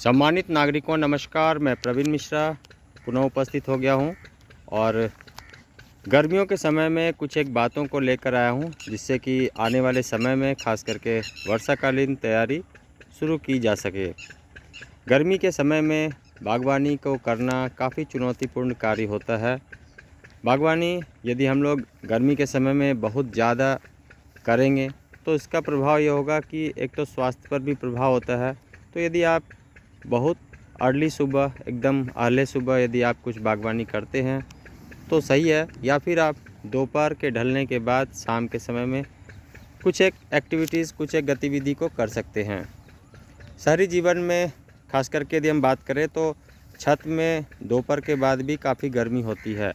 सम्मानित नागरिकों नमस्कार। मैं प्रवीण मिश्रा पुनः उपस्थित हो गया हूं और गर्मियों के समय में कुछ एक बातों को लेकर आया हूं जिससे कि आने वाले समय में खास करके वर्षाकालीन तैयारी शुरू की जा सके। गर्मी के समय में बागवानी को करना काफ़ी चुनौतीपूर्ण कार्य होता है। बागवानी यदि हम लोग गर्मी के समय में बहुत ज़्यादा करेंगे तो इसका प्रभाव ये होगा कि एक तो स्वास्थ्य पर भी प्रभाव होता है। तो यदि आप बहुत अर्ली सुबह एकदम आले सुबह यदि आप कुछ बागवानी करते हैं तो सही है, या फिर आप दोपहर के ढलने के बाद शाम के समय में कुछ एक एक्टिविटीज़ कुछ एक गतिविधि को कर सकते हैं। शहरी जीवन में खास करके यदि हम बात करें तो छत में दोपहर के बाद भी काफ़ी गर्मी होती है,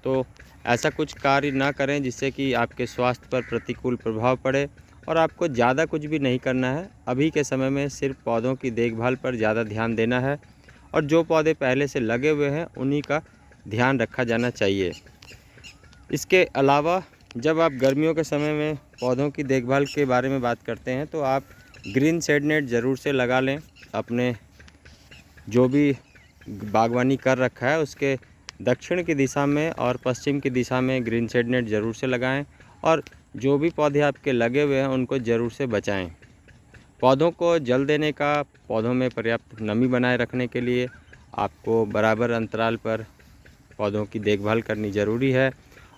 तो ऐसा कुछ कार्य ना करें जिससे कि आपके स्वास्थ्य पर प्रतिकूल प्रभाव पड़े। और आपको ज़्यादा कुछ भी नहीं करना है। अभी के समय में सिर्फ पौधों की देखभाल पर ज़्यादा ध्यान देना है और जो पौधे पहले से लगे हुए हैं उन्हीं का ध्यान रखा जाना चाहिए। इसके अलावा जब आप गर्मियों के समय में पौधों की देखभाल के बारे में बात करते हैं तो आप ग्रीन शेड नेट ज़रूर से लगा लें। अपने जो भी बागवानी कर रखा है उसके दक्षिण की दिशा में और पश्चिम की दिशा में ग्रीन शेड नेट ज़रूर से लगाएं और जो भी पौधे आपके लगे हुए हैं उनको ज़रूर से बचाएं। पौधों को जल देने का, पौधों में पर्याप्त नमी बनाए रखने के लिए आपको बराबर अंतराल पर पौधों की देखभाल करनी ज़रूरी है।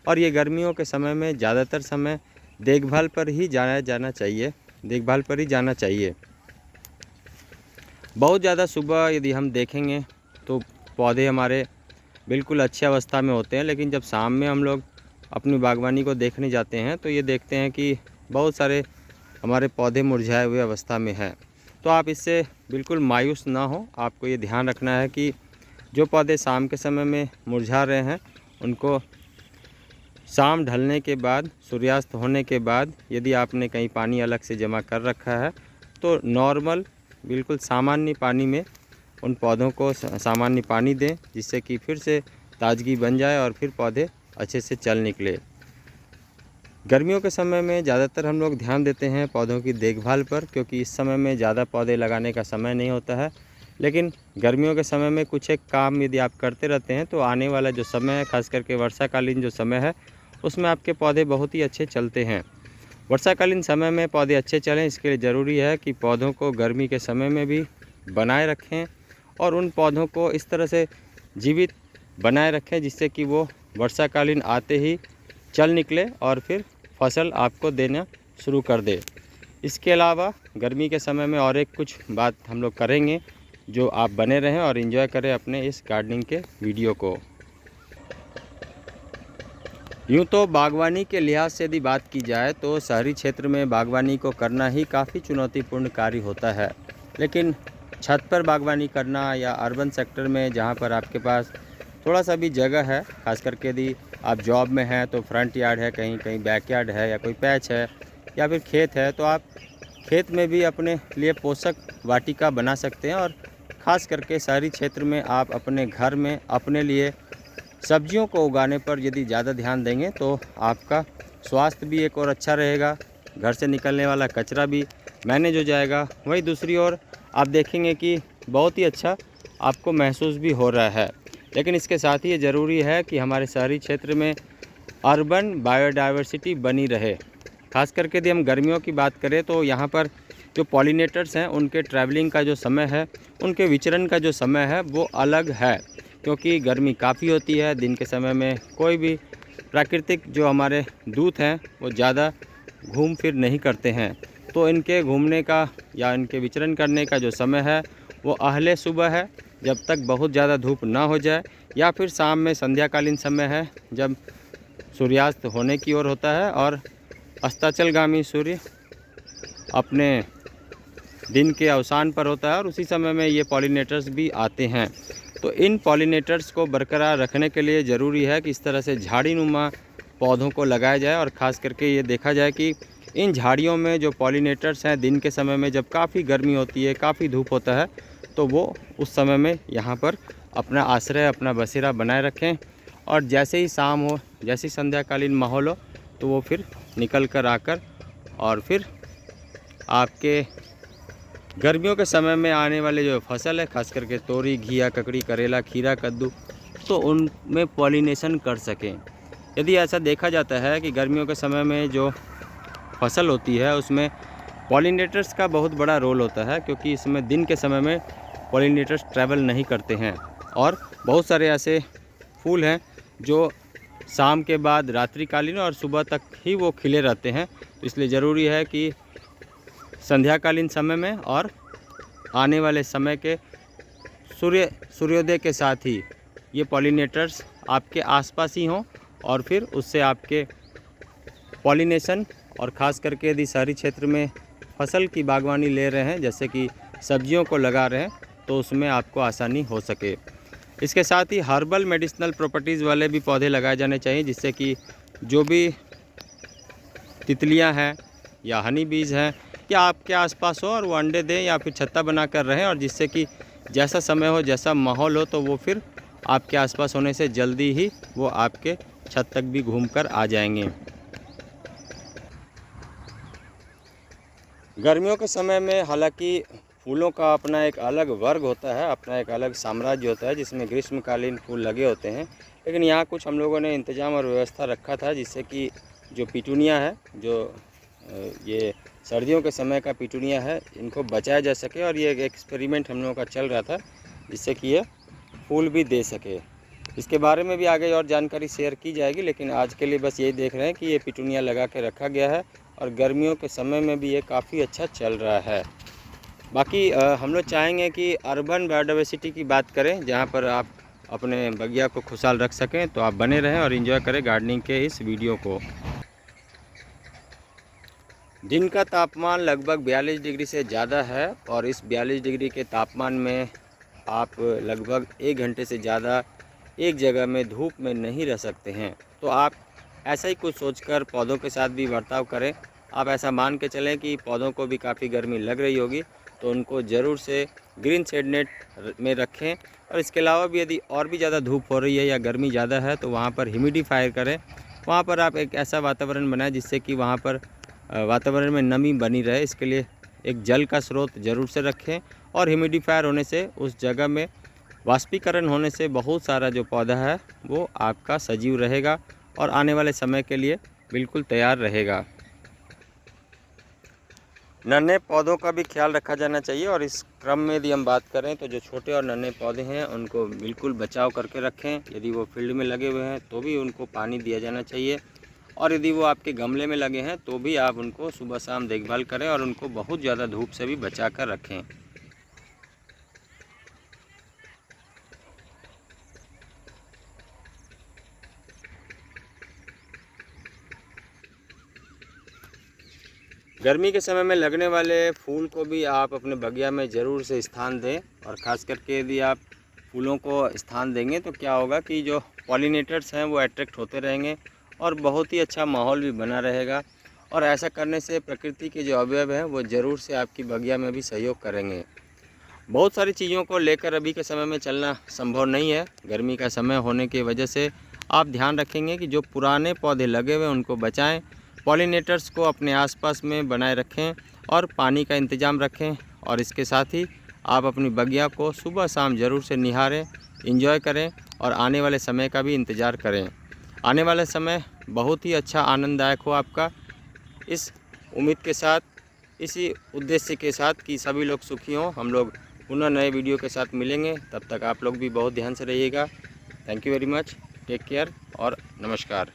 और ये गर्मियों के समय में ज़्यादातर समय देखभाल पर ही जाना चाहिए। बहुत ज़्यादा सुबह यदि हम देखेंगे तो पौधे हमारे बिल्कुल अच्छी अवस्था में होते हैं, लेकिन जब शाम में हम लोग अपनी बागवानी को देखने जाते हैं तो ये देखते हैं कि बहुत सारे हमारे पौधे मुरझाए हुए अवस्था में हैं। तो आप इससे बिल्कुल मायूस ना हो। आपको ये ध्यान रखना है कि जो पौधे शाम के समय में मुरझा रहे हैं उनको शाम ढलने के बाद, सूर्यास्त होने के बाद यदि आपने कहीं पानी अलग से जमा कर रखा है तो नॉर्मल बिल्कुल सामान्य पानी में उन पौधों को सामान्य पानी दें, जिससे कि फिर से ताजगी बन जाए और फिर पौधे अच्छे से चल निकले। गर्मियों के समय में ज़्यादातर हम लोग ध्यान देते हैं पौधों की देखभाल पर, क्योंकि इस समय में ज़्यादा पौधे लगाने का समय नहीं होता है। लेकिन गर्मियों के समय में कुछ एक काम यदि आप करते रहते हैं तो आने वाला जो समय है, खास करके वर्षाकालीन जो समय है, उसमें आपके पौधे बहुत ही अच्छे चलते हैं। वर्षाकालीन समय में पौधे अच्छे चलें इसके लिए ज़रूरी है कि पौधों को गर्मी के समय में भी बनाए रखें और उन पौधों को इस तरह से जीवित बनाए रखें जिससे कि वो वर्षाकालीन आते ही चल निकले और फिर फसल आपको देना शुरू कर दे। इसके अलावा गर्मी के समय में और एक कुछ बात हम लोग करेंगे, जो आप बने रहें और एंजॉय करें अपने इस गार्डनिंग के वीडियो को। यूँ तो बागवानी के लिहाज से यदि बात की जाए तो शहरी क्षेत्र में बागवानी को करना ही काफ़ी चुनौतीपूर्ण कार्य होता है, लेकिन छत पर बागवानी करना या अर्बन सेक्टर में जहाँ पर आपके पास थोड़ा सा भी जगह है, खास करके यदि आप जॉब में हैं तो फ्रंट यार्ड है, कहीं कहीं बैक यार्ड है या कोई पैच है या फिर खेत है, तो आप खेत में भी अपने लिए पोषक वाटिका बना सकते हैं। और ख़ास करके शहरी क्षेत्र में आप अपने घर में अपने लिए सब्जियों को उगाने पर यदि ज़्यादा ध्यान देंगे तो आपका स्वास्थ्य भी एक और अच्छा रहेगा, घर से निकलने वाला कचरा भी मैनेज हो जाएगा। वहीं दूसरी ओर आप देखेंगे कि बहुत ही अच्छा आपको महसूस भी हो रहा है। लेकिन इसके साथ ही ये ज़रूरी है कि हमारे शहरी क्षेत्र में अर्बन बायोडाइवर्सिटी बनी रहे। खास करके यदि हम गर्मियों की बात करें तो यहाँ पर जो पॉलिनेटर्स हैं उनके ट्रैवलिंग का जो समय है, उनके विचरण का जो समय है वो अलग है, क्योंकि गर्मी काफ़ी होती है। दिन के समय में कोई भी प्राकृतिक जो हमारे दूत हैं वो ज़्यादा घूम फिर नहीं करते हैं, तो इनके घूमने का या इनके विचरण करने का जो समय है वो अहले सुबह है, जब तक बहुत ज़्यादा धूप ना हो जाए, या फिर शाम में संध्याकालीन समय है जब सूर्यास्त होने की ओर होता है और अस्ताचलगामी सूर्य अपने दिन के अवसान पर होता है और उसी समय में ये पॉलिनेटर्स भी आते हैं। तो इन पॉलिनेटर्स को बरकरार रखने के लिए ज़रूरी है कि इस तरह से झाड़ीनुमा पौधों को लगाया जाए। और ख़ास करके ये देखा जाए कि इन झाड़ियों में जो पॉलिनेटर्स हैं दिन के समय में जब काफ़ी गर्मी होती है, काफ़ी धूप होता है, तो वो उस समय में यहाँ पर अपना आश्रय, अपना बसेरा बनाए रखें। और जैसे ही शाम हो, जैसे ही संध्याकालीन माहौल हो, तो वो फिर निकल कर आकर और फिर आपके गर्मियों के समय में आने वाले जो फसल है, खास करके तोरी, घिया, ककड़ी, करेला, खीरा, कद्दू, तो उनमें पॉलिनेशन कर सकें। यदि ऐसा देखा जाता है कि गर्मियों के समय में जो फसल होती है उसमें पॉलिनेटर्स का बहुत बड़ा रोल होता है, क्योंकि इसमें दिन के समय में पॉलिनेटर्स ट्रैवल नहीं करते हैं और बहुत सारे ऐसे फूल हैं जो शाम के बाद रात्रिकालीन और सुबह तक ही वो खिले रहते हैं। तो इसलिए ज़रूरी है कि संध्याकालीन समय में और आने वाले समय के सूर्योदय के साथ ही ये पॉलिनेटर्स आपके आसपास ही हों और फिर उससे आपके पॉलिनेशन, और ख़ास करके यदि शहरी क्षेत्र में फसल की बागवानी ले रहे हैं, जैसे कि सब्जियों को लगा रहे हैं, तो उसमें आपको आसानी हो सके। इसके साथ ही हर्बल मेडिसिनल प्रॉपर्टीज़ वाले भी पौधे लगाए जाने चाहिए, जिससे कि जो भी तितलियां हैं या हनी बीज हैं या आपके आसपास हो और वो अंडे दें या फिर छत्ता बना कर रहें, और जिससे कि जैसा समय हो, जैसा माहौल हो, तो वो फिर आपके आसपास होने से जल्दी ही वो आपके छत तक भी घूमकर आ जाएंगे। गर्मियों के समय में हालांकि फूलों का अपना एक अलग वर्ग होता है, अपना एक अलग साम्राज्य होता है, जिसमें ग्रीष्मकालीन फूल लगे होते हैं। लेकिन यहाँ कुछ हम लोगों ने इंतजाम और व्यवस्था रखा था, जिससे कि जो पिटूनिया है, जो ये सर्दियों के समय का पिटूनिया है, इनको बचाया जा सके। और ये एक एक्सपेरिमेंट हम लोगों का चल रहा था, जिससे कि ये फूल भी दे सके। इसके बारे में भी आगे और जानकारी शेयर की जाएगी, लेकिन आज के लिए बस यही देख रहे हैं कि ये पिटूनिया लगा के रखा गया है और गर्मियों के समय में भी ये काफ़ी अच्छा चल रहा है। बाकी हम लोग चाहेंगे कि अर्बन बायोडाइवर्सिटी की बात करें, जहाँ पर आप अपने बगिया को खुशहाल रख सकें। तो आप बने रहें और एंजॉय करें गार्डनिंग के इस वीडियो को। दिन का तापमान लगभग 42 डिग्री से ज़्यादा है और इस 42 डिग्री के तापमान में आप लगभग 1 घंटे से ज़्यादा एक जगह में धूप में नहीं रह सकते हैं। तो आप ऐसा ही कुछ सोचकर पौधों के साथ भी बर्ताव करें। आप ऐसा मान के चलें कि पौधों को भी काफ़ी गर्मी लग रही होगी, तो उनको ज़रूर से ग्रीन शेड नेट में रखें। और इसके अलावा भी यदि और भी ज़्यादा धूप हो रही है या गर्मी ज़्यादा है, तो वहाँ पर ह्यूमिडिफायर करें। वहाँ पर आप एक ऐसा वातावरण बनाएं जिससे कि वहाँ पर वातावरण में नमी बनी रहे। इसके लिए एक जल का स्रोत ज़रूर से रखें, और ह्यूमिडिफायर होने से उस जगह में वाष्पीकरण होने से बहुत सारा जो पौधा है वो आपका सजीव रहेगा और आने वाले समय के लिए बिल्कुल तैयार रहेगा। नन्हे पौधों का भी ख्याल रखा जाना चाहिए, और इस क्रम में यदि हम बात करें तो जो छोटे और नन्हे पौधे हैं उनको बिल्कुल बचाव करके रखें। यदि वो फील्ड में लगे हुए हैं तो भी उनको पानी दिया जाना चाहिए, और यदि वो आपके गमले में लगे हैं तो भी आप उनको सुबह शाम देखभाल करें और उनको बहुत ज़्यादा धूप से भी बचा कर रखें। गर्मी के समय में लगने वाले फूल को भी आप अपने बगिया में ज़रूर से स्थान दें, और ख़ास करके यदि आप फूलों को स्थान देंगे तो क्या होगा कि जो पॉलिनेटर्स हैं वो अट्रैक्ट होते रहेंगे और बहुत ही अच्छा माहौल भी बना रहेगा। और ऐसा करने से प्रकृति के जो अवयव हैं वो ज़रूर से आपकी बगिया में भी सहयोग करेंगे। बहुत सारी चीज़ों को लेकर अभी के समय में चलना संभव नहीं है, गर्मी का समय होने की वजह से। आप ध्यान रखेंगे कि जो पुराने पौधे लगे हुए हैं उनको बचाएं, पॉलिनेटर्स को अपने आसपास में बनाए रखें और पानी का इंतज़ाम रखें। और इसके साथ ही आप अपनी बगिया को सुबह शाम ज़रूर से निहारें, एंजॉय करें और आने वाले समय का भी इंतज़ार करें। आने वाला समय बहुत ही अच्छा आनंददायक हो आपका। इस उम्मीद के साथ, इसी उद्देश्य के साथ कि सभी लोग सुखी हों, हम लोग पुनः नए वीडियो के साथ मिलेंगे। तब तक आप लोग भी बहुत ध्यान से रहिएगा। Thank you very much, take care और नमस्कार।